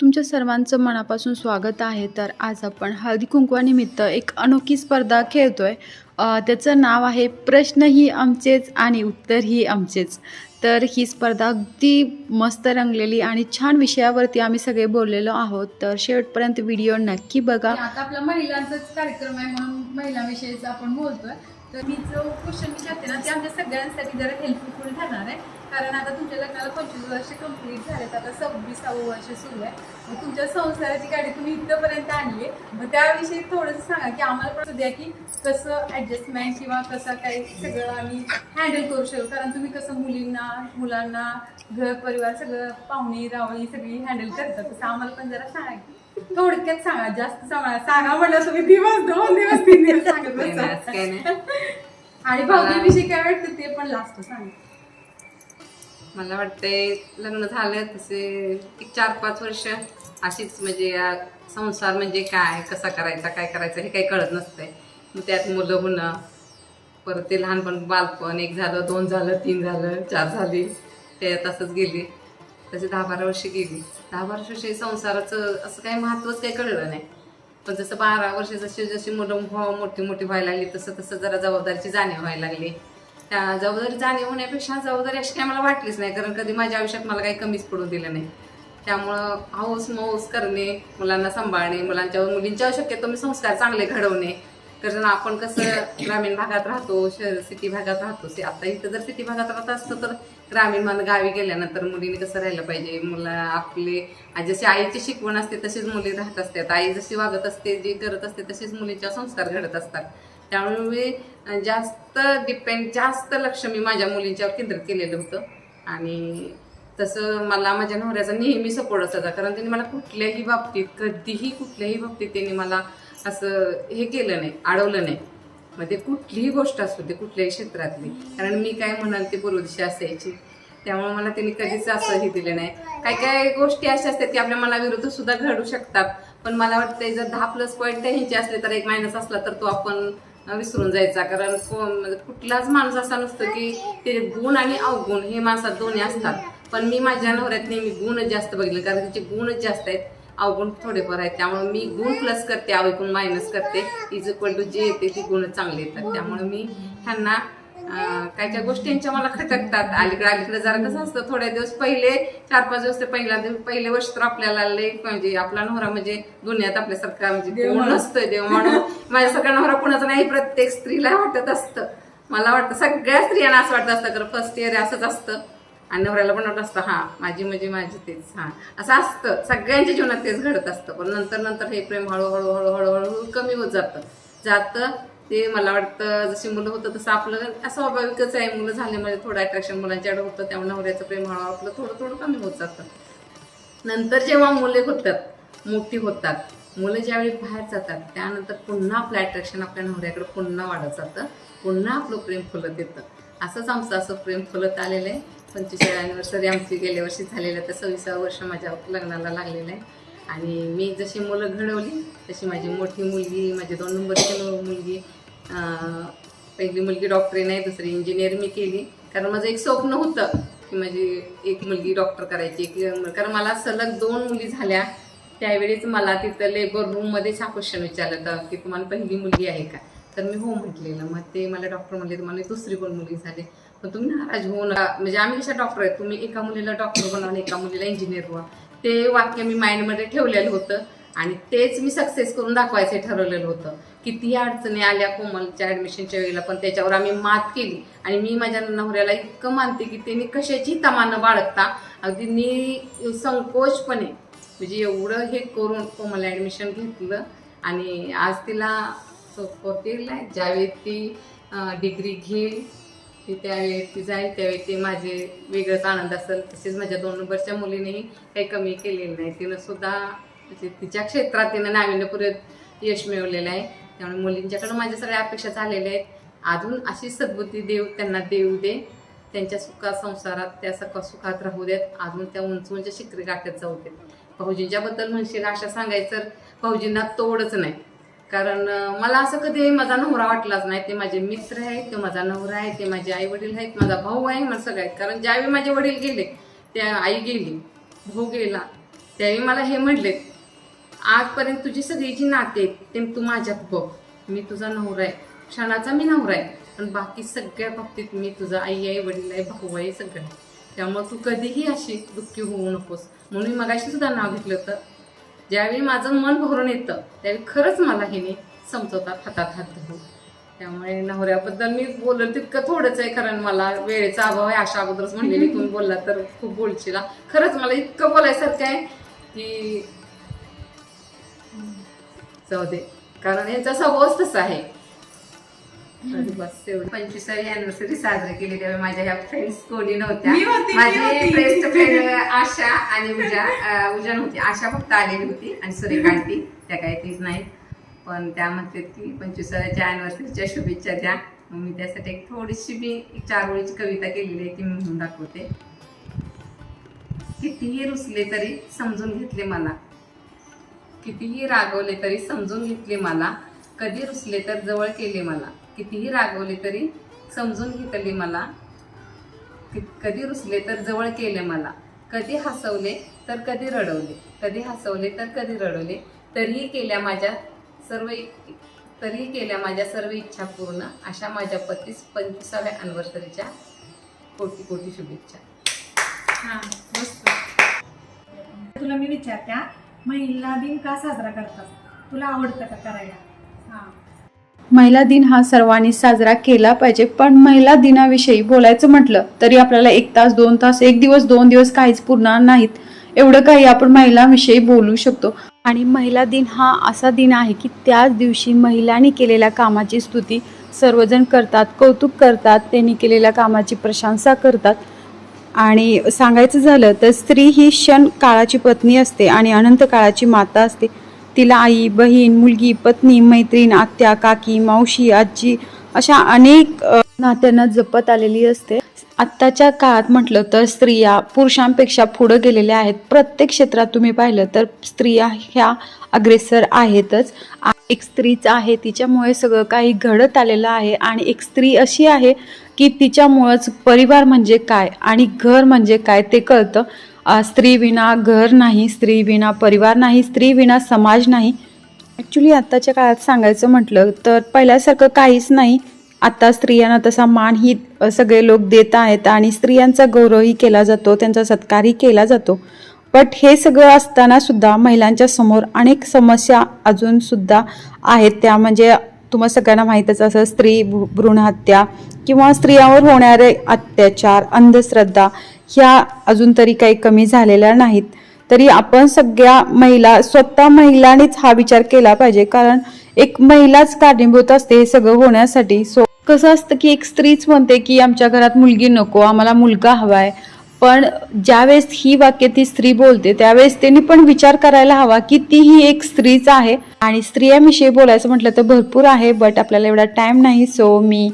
तुमच्या सर्वांचं मनापासून स्वागत आहे. तर आज आपण हळदी कुंकवानिमित्त एक अनोखी स्पर्धा खेळतोय. त्याचं नाव आहे प्रश्नही आमचेच आणि उत्तरही आमचेच. तर ही स्पर्धा अगदी मस्त रंगलेली आणि छान विषयावरती आम्ही सगळे बोललेलो आहोत. तर शेवटपर्यंत व्हिडिओ नक्की बघा. आता आपला महिलांचाच कार्यक्रम आहे म्हणून महिलांविषयीच आपण बोलतोय. तर मी जो क्वेश्चन विचारते ना ते आमच्या सगळ्यांसाठी जरा हेल्पफुल ठरणार आहे. कारण आता तुमच्या लग्नाला 25 वर्ष कंप्लीट झालेत, आता 26वे वर्ष सुरू आहे. मग तुमच्या संसाराची गाडी तुम्ही इथपर्यंत आणली आहे. मग त्याविषयी थोडंसं सांगा की आम्हाला पण द्या की कसं ॲडजस्टमेंट किंवा कसं काही सगळं आम्ही हँडल करू शकतो. कारण तुम्ही कसं मुलांना घर परिवार सगळं पाहुणी रावळी सगळी हँडल करतात, तसं आम्हाला पण जरा सांगा की थोडक्यात सांगा. जास्त सांगा म्हटलं तुम्ही दिवस 2 दिवस 3 दिवस सांगत बसा. आणि भाऊबीविषयी काय वाटतं ते पण लास्ट सांगा. मला वाटतंय लग्न झालं तसे एक 4-5 वर्ष अशीच म्हणजे संसार म्हणजे काय, कसा करायचा, काय करायचं हे काही कळत नसतंय. मग त्यात मुलं होणं, परत ते लहानपण बालपण 1 झालं 2 झालं 3 झालं 4 झाली, ते तसंच गेली. तसे 10-12 वर्ष गेली. 10-12 वर्ष संसाराचं असं काही महत्त्वच काही कळलं नाही. पण जसं 12 वर्ष जशी मुलं मोठी व्हायला लागली तसं जरा जबाबदारीची जाणीव व्हायला लागली. त्या जबाबदारी जाणीव होण्यापेक्षा जबाबदारी अशी काही मला वाटलीच नाही, कारण कधी माझ्या आयुष्यात मला काही कमीच पडून दिलं नाही. त्यामुळं हौस मौस करणे, मुलांना सांभाळणे, मुलींच्यावर शक्यतो मी संस्कार चांगले घडवणे. कारण आपण कसं ग्रामीण भागात राहतो, सिटी भागात राहतो. आता इथं जर सिटी भागात राहत असतं तर ग्रामीण गावी गेल्यानंतर मुलीने कसं राहिलं पाहिजे, मुलं आपले जशी आईची शिकवण असते तशीच मुली राहत असतात. आई जशी वागत असते, जे करत असते तसेच मुलींच्या संस्कार घडत असतात. त्यामुळे मी जास्त लक्ष मी माझ्या मुलींच्यावर केंद्रित केलेलं होतं. आणि तसं मला माझ्या नवऱ्याचा नेहमी सपोर्ट असायचा, कारण त्यांनी मला कुठल्याही बाबतीत त्यांनी मला असं हे केलं नाही, अडवलं नाही. मग ते कुठलीही गोष्ट असू दे, कुठल्याही क्षेत्रातली, कारण मी काय म्हणाल ते पूर्वदिशा असायची. त्यामुळे मला त्यांनी कधीच असं हे दिलं नाही. काय गोष्टी अशा असतात की आपल्या मनाविरुद्ध सुद्धा घडू शकतात. पण मला वाटतं जर 10 प्लस पॉईंट ह्यांचे असले तर 1 मायनस असला तर तो आपण विसरून जायचा. कारण कुठलाच माणूस असा नसतो की ते गुण आणि अवगुण हे माणसात दोन्ही असतात. पण मी माझ्या नवऱ्यात नेहमी गुणच जास्त बघितले, कारण त्याचे गुणच जास्त आहेत, अवगुण थोडेफार आहेत. त्यामुळे मी गुण प्लस करते, अवगुण मायनस करते. = जे येते ती गुण चांगले येतात. त्यामुळे मी ह्यांना काय काय गोष्टी यांच्या मला खटकतात. अलीकडे जरा कसं असतं, थोड्या दिवस पहिले 4-5 दिवस ते पहिले वर्ष तर आपल्याला लय म्हणजे आपला नवरा म्हणजे दुनियात आपल्यासारखा म्हणजे कोण नसतोय देव म्हणून. माझ्या सगळ्या नवरा कुणाचा नाही, प्रत्येक स्त्रीला वाटत असतं. मला वाटतं सगळ्या स्त्रियांना असं वाटत असतं, कारण फर्स्ट इयर असंच असतं. आणि नवऱ्याला पण वाटत असतं हा माझी म्हणजे माझी तेच, हा असं असतं. सगळ्यांच्या जीवनात तेच घडत असतं. पण नंतर हे प्रेम हळूहळू कमी होत जातं. ते मला वाटतं जशी मुलं होतं तसं आपलं स्वाभाविकच आहे. मुलं झाल्यामुळे थोडं अट्रॅक्शन मुलांच्याकडे होतं, त्यामुळे नवऱ्याचं प्रेम हळूहळू आपलं थोडं कमी होत जातं. नंतर जेव्हा मुले मोठी होतात, मुलं ज्यावेळी बाहेर जातात त्यानंतर पुन्हा आपलं अट्रॅक्शन आपल्या नवऱ्याकडे पुन्हा वाढत जातं, पुन्हा आपलं प्रेम फुलत येतं. असंच आमचं प्रेम फुलत आलेलं आहे. 25वी अॅनिव्हर्सरी आमची गेल्या वर्षी झालेलं आहे, तर 26वे वर्ष माझ्या लग्नाला लागलेलं आहे. आणि मी जशी मुलं घडवली तशी माझी मोठी मुलगी, माझी 2 नंबरची मुलगी, पहिली मुलगी डॉक्टरी नाही, दुसरी इंजिनियर मी केली. कारण माझं एक स्वप्न होतं की माझी एक मुलगी डॉक्टर करायची. कारण मला सलग 2 मुली झाल्या. त्यावेळीच मला तिथं लेबर रूममध्येच हा क्वेश्चन विचारलं होतं की तुम्हाला पहिली मुलगी आहे का, तर मी हो म्हटलेलं. मग ते मला डॉक्टर म्हणले तुम्हाला दुसरी पण मुलगी झाली, पण तुम्ही नाराज होऊ नका, म्हणजे आम्ही कशा डॉक्टर आहेत, तुम्ही एका मुलीला डॉक्टर बनवा आणि एका मुलीला इंजिनियर व्हा. ते वाक्य मी माइंडमध्ये ठेवलेलं होतं आणि तेच मी सक्सेस करून दाखवायचं ठरवलेलं होतं. कितीही अडचणी आल्या कोमलच्या ॲडमिशनच्या वेळेला, पण त्याच्यावर आम्ही मात केली. आणि मी माझ्या नवऱ्याला इतकं मानते की त्यांनी कशाची तमा न बाळगता अगदी संकोचपणे म्हणजे एवढं हे करून कोमलला ॲडमिशन घेतलं. आणि आज तिला 4th इयरला आहे. ज्यावेळी ती डिग्री घेईल त्यावेळी ती जाईल, त्यावेळी ते माझे वेगळंच आनंद असेल. तसेच माझ्या 2 नंबरच्या मुलीनेही काही कमी केलेलं नाही. तिनं सुद्धा म्हणजे तिच्या क्षेत्रात तिनं नाविन्यपूर्ण यश मिळवलेलं आहे. त्यामुळे मुलींच्याकडून माझ्या सगळ्या अपेक्षा झालेल्या आहेत. अजून अशी सद्बुद्धी त्यांना देऊ दे, त्यांच्या सुखात संसारात त्या सुखात राहू देत, अजून त्या उंच शिखरी गाठत जाऊ देत. भाऊजींच्याबद्दल म्हणशील अशा सांगायचं तर भाऊजींना तोडच नाही. कारण मला असं कधी माझा नवरा वाटलाच नाही. ते माझे मित्र आहेत, ते माझा नवरा आहे, ते माझे आई वडील आहेत, माझा भाऊ आहे, मला सगळं आहेत. कारण ज्यावेळी माझे वडील गेले, त्या आई गेली, भाऊ गेला, त्यावेळी मला हे म्हणले, आजपर्यंत तुझी सगळी जी नाते आहेत ते तू माझ्यात बघ, मी तुझा नवरा आहे, क्षणाचा मी नवरा आहे, पण बाकी सगळ्या बाबतीत मी तुझा आई आहे, वडील आहे, भाऊ आहे, सगळं. त्यामुळे तू कधीही अशी दुःखी होऊ नकोस. म्हणून मी मगाशी सुद्धा नाव घेतलं होतं. ज्यावेळी माझं मन भरून येतं त्यावेळी खरंच मला हे समजवतात हातात हात धरून. त्यामुळे नवऱ्याबद्दल मी बोललं तितकं थोडंच आहे, कारण मला वेळेचा अभाव आहे. अशा अगोदरच म्हणलेली, तुम्ही बोलला तर खूप बोलशीला. खरंच मला इतकं बोलायसारखं आहे की जाऊ दे, कारण यांचा स्वभावच तसा आहे. बस एवढी 25वी अॅनिव्हर्सरी साजरी केली त्यावेळी माझ्या ह्या फ्रेंड्स कोणी नव्हत्या. माझी बेस्ट फ्रेंड आशा आणि उजा नव्हती. आशा फक्त आलेली होती आणि सुरेखा आंटी, त्या काही तीच नाहीत. पण त्या म्हणतात की 25व्या अॅनिव्हर्सरीच्या शुभेच्छा द्या. मी त्यासाठी एक थोडीशी मी 4 ओळीची कविता केलेली आहे ती मी म्हणून दाखवते. कितीही रुसले तरी समजून घेतले मला, कितीही रागवले तरी समजून घेतले मला, कधी रुसले तर जवळ केले मला. कितीही रागवले तरी समजून घेतले मला, कधी रुसले तर जवळ केले मला. कधी हसवले तर कधी रडवले, कधी हसवले तर कधी रडवले. तरीही केल्या माझ्या सर्व इच्छा पूर्ण. अशा माझ्या पतीस 25व्या अॅनिव्हर्सरीच्या कोटी कोटी शुभेच्छा. तुला मी विचारत्या, महिला दिन का साजरा करतात? तुला आवडतं का करायला? महिला दिन हा सर्वांनी साजरा केला पाहिजे, पण महिला दिनाविषयी बोलायचं म्हटलं तरी आपल्याला 1 तास 2 तास 1 दिवस 2 दिवस काहीच पुरणार नाहीत. एवढं काही आपण महिलांविषयी बोलू शकतो. आणि महिला दिन हा असा दिन आहे की त्याच दिवशी महिलांनी केलेल्या कामाची स्तुती सर्वजण करतात, कौतुक करतात, त्यांनी केलेल्या कामाची प्रशंसा करतात. आणि सांगायचं झालं तर स्त्री ही क्षण काळाची पत्नी असते आणि अनंत काळाची माता असते. तिला आई, बहीण, मुलगी, पत्नी, मैत्रीण, आत्या, काकी, मावशी, आजी अशा अनेक नात्यांना जपत आलेली असते. आत्ताच्या काळात म्हटलं तर स्त्रिया पुरुषांपेक्षा पुढे गेलेल्या आहेत. प्रत्येक क्षेत्रात तुम्ही पाहिलं तर स्त्रिया ह्या अग्रेसर आहेतच. एक स्त्रीच आहे, तिच्यामुळे सगळं काही घडत आलेलं आहे. आणि एक स्त्री अशी आहे की तिच्यामुळंच परिवार म्हणजे काय आणि घर म्हणजे काय ते कळतं. स्त्री विना घर नाही, स्त्री विना परिवार नाही, स्त्री विना समाज नाही. ॲक्च्युली आत्ताच्या काळात सांगायचं म्हटलं तर पहिल्यासारखं काहीच नाही. आता स्त्रियांना तसा मानही सगळे लोक देत आहेत आणि स्त्रियांचा गौरवही केला जातो, त्यांचा सत्कारही केला जातो. बट हे सगळं असताना सुद्धा महिलांच्या समोर अनेक समस्या अजून सुद्धा आहेत. त्या म्हणजे तुम्हाला सगळ्यांना माहीतच असं स्त्री भ्रूणहत्या किंवा स्त्रियांवर होणारे अत्याचार, अंधश्रद्धा ह्या अजून तरी काही कमी झालेल्या नाहीत. तरी आपण सगळ्या महिला स्वतः महिलांनीच हा विचार केला पाहिजे, कारण एक महिलाच कारणीभूत असते हे सगळं होण्यासाठी. सो कसं असतं की एक स्त्रीच म्हणते की आमच्या घरात मुलगी नको, आम्हाला मुलगा हवाय. पण ज्यावेळेस ही वाक्य ती स्त्री बोलते त्यावेळेस त्यांनी पण विचार करायला हवा की ती ही एक स्त्रीच आहे. आणि स्त्रियांविषयी बोलायचं म्हटलं तर भरपूर आहे, बट आपल्याला एवढा टाइम नाही. सो मी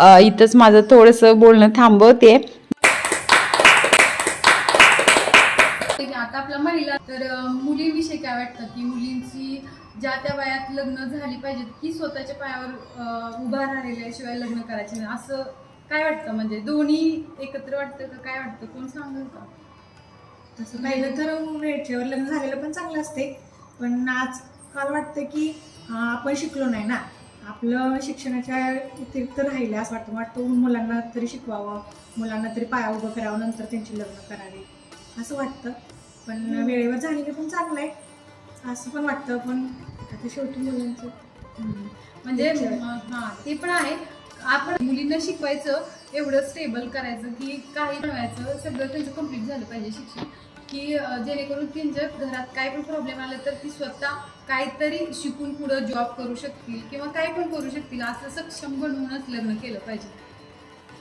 इथंच माझं थोडंसं बोलणं थांबवते. आता आपल्या महिला तर मुलींविषयी काय वाटतं की मुलींची ज्या त्या वयात लग्न झाली पाहिजेत की स्वतःच्या पायावर उभा राहिल्याशिवाय लग्न करायचे नाही, असं काय वाटतं? म्हणजे दोन्ही एकत्र वाटतं का काय वाटतं? कोण सांगेल का? तसं पाहिलं तर वेळेवर लग्न झालेलं पण चांगलं असते, पण आजकाल वाटतं की आपण शिकलो नाही ना, आपलं शिक्षणाच्या व्यतिरिक्त राहिलं असं वाटतं मुलांना तरी शिकवावं, मुलांना तरी पाया उभं करावं, नंतर त्यांची लग्न करावी असं वाटतं. पण वेळेवर झालेलं पण चांगलं आहे असं पण वाटतं. पण आता शेवटी मुलांचं म्हणजे हां ते पण आहे. आपण मुलींना शिकवायचं, एवढं स्टेबल करायचं की काही बनवायचं, सगळं त्यांचं कम्प्लीट झालं पाहिजे शिक्षण, की जेणेकरून त्यांच्या घरात काय पण प्रॉब्लेम आला तर ती स्वतः काहीतरी शिकून पुढं जॉब करू शकतील किंवा काय पण करू शकतील, असं सक्षम बनवूनच लग्न केलं पाहिजे.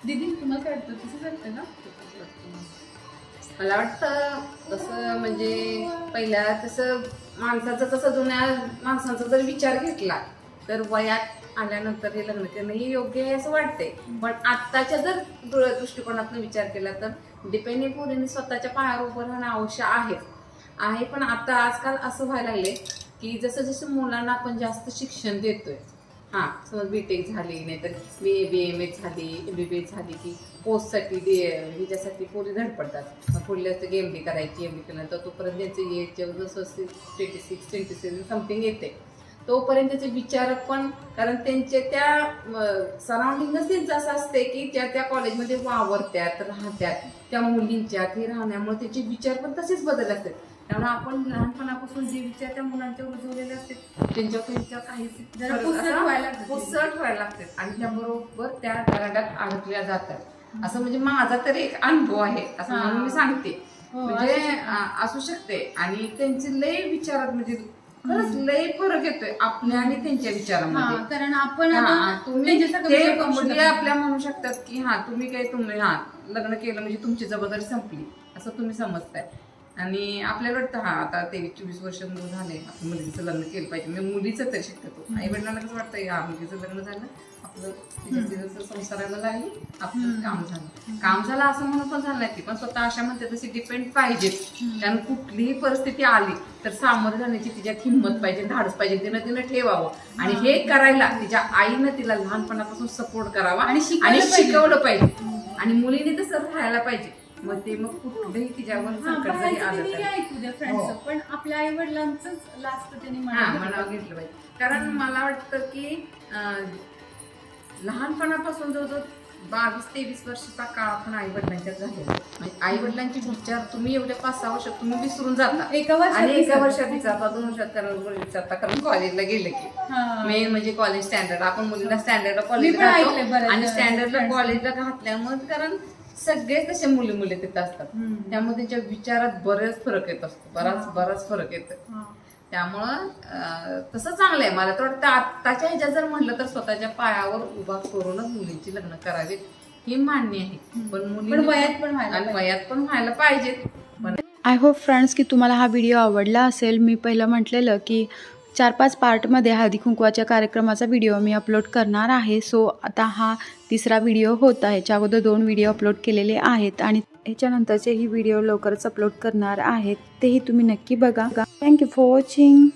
दीदी तुम्हाला काय वाटतं? तसंच वाटतं का? मला वाटतं तसं म्हणजे पहिल्या तसं माणसाचं तसं जुन्या माणसांचा जर विचार घेतला तर वयात आल्यानंतर हे लग्न करणं हे योग्य आहे असं वाटते. पण आत्ताच्या जर दृष्टिकोनातून विचार केला तर डिपेंडेंट मुलींनी स्वतःच्या पायावर उभं राहणं आवश्यक आहे. पण आता आजकाल असं व्हायला लागले की जसं जसं मुलांना आपण जास्त शिक्षण देतोय हां समज बीटेक झाली नाहीतर BAMS झाली MBBS झाली की पोस्टसाठी ह्याच्यासाठी पोरी धडपडतात. मग पुढल्या MD करायची, MD केल्यानंतर तोपर्यंत त्यांचं एज जसं 26-27 समथिंग येते तोपर्यंत त्याचे विचार पण, कारण त्यांच्या त्या सराउंडिंगच त्यांचं असं असते की त्या कॉलेजमध्ये वावरत्यात राहत्यात त्या मुलींच्या ते राहण्यामुळे त्याचे विचार पण तसेच बदल असतात. त्यामुळे आपण लहानपणापासून जे विचार त्या मुलांच्या रुजवलेले असतात त्यांच्या काही जरा पुसट व्हायला लागतात. पुसट व्हायला लागतात आणि त्याबरोबर त्या दराडात अडकल्या जातात. असं म्हणजे माझा तरी एक अनुभव आहे असं म्हणून मी सांगते. म्हणजे असू शकते आणि त्यांचे लय विचारात म्हणजे खरंच लय फरक येतोय आपल्या आणि त्यांच्या विचारामध्ये. कारण आपण तुम्ही मुली आपल्या म्हणू शकतात की तुम्ही लग्न केलं म्हणजे तुमची जबाबदारी संपली असं तुम्ही समजताय. आणि आपल्याला वाटतं आता 23-24 वर्ष मुलं झाले आपण मुलीचं लग्न केलं पाहिजे. म्हणजे मुलीचं तरी शक्यतो आई वडिलांना कसं वाटतं मुलीचं लग्न झालं आपलं तिच्या संसाराला लागली आपलं काम झालं असं म्हणून पण झालं नाही. पण स्वतः अशा म्हणते तशी डिपेंड पाहिजे. कारण कुठलीही परिस्थिती आली तर सामोरं जाण्याची तिच्यात हिंमत पाहिजे, धाडस पाहिजे, तिनं ठेवावं आणि हे करायला तिच्या आईनं तिला लहानपणापासून सपोर्ट करावा आणि शिकवलं पाहिजे आणि मुलीने तसं राहायला पाहिजे. मग कुठलंही तिच्यावर संकट जरी आलं पण आपल्या आई वडिलांच लास्ट त्यांनी मनावर घेतलं पाहिजे. कारण मला वाटतं की लहानपणापासून जवळजवळ 22-23 वर्षाचा काळ आपण आई वडिलांच्यात झालेला म्हणजे आई वडिलांचे विचार तुम्ही एवढ्या 5-6 वर्षात तुम्ही विसरून जाता. एका वर्षात विचारता 2 वर्षात विचारता. कारण कॉलेजला गेले की मेन म्हणजे कॉलेज स्टँडर्ड आपण मुलीला स्टँडर्डला कॉलेजला आणि स्टँडर्डला कॉलेजला घातल्यामुळे कारण सगळेच तसे मुली तिथं असतात. त्यामुळे त्यांच्या विचारात बरेच फरक येत असतो, बराच फरक येतो. त्यामुळं तसं चांगलं आहे. मला तर वाटतं आत्ताच्या ह्याच्यात जर म्हणलं तर स्वतःच्या पायावर उभा करूनच मुलींची लग्न करावीत हे मान्य आहे. पण मुली वयात पण व्हायला पाहिजेत. आय होप फ्रेंड्स की तुम्हाला हा व्हिडिओ आवडला असेल. मी पहिलं म्हटलेलं की 4-5 पार्टमध्ये हळदी कुंकवाच्या कार्यक्रमाचा व्हिडिओ मी अपलोड करणार आहे. सो आता हा 3रा व्हिडिओ होता. ह्याच्या अगोदर 2 व्हिडिओ अपलोड केलेले आहेत आणि ह्याच्यानंतरचेही व्हिडिओ लवकरच अपलोड करणार आहेत. तेही तुम्ही नक्की बघा. Thank you for watching.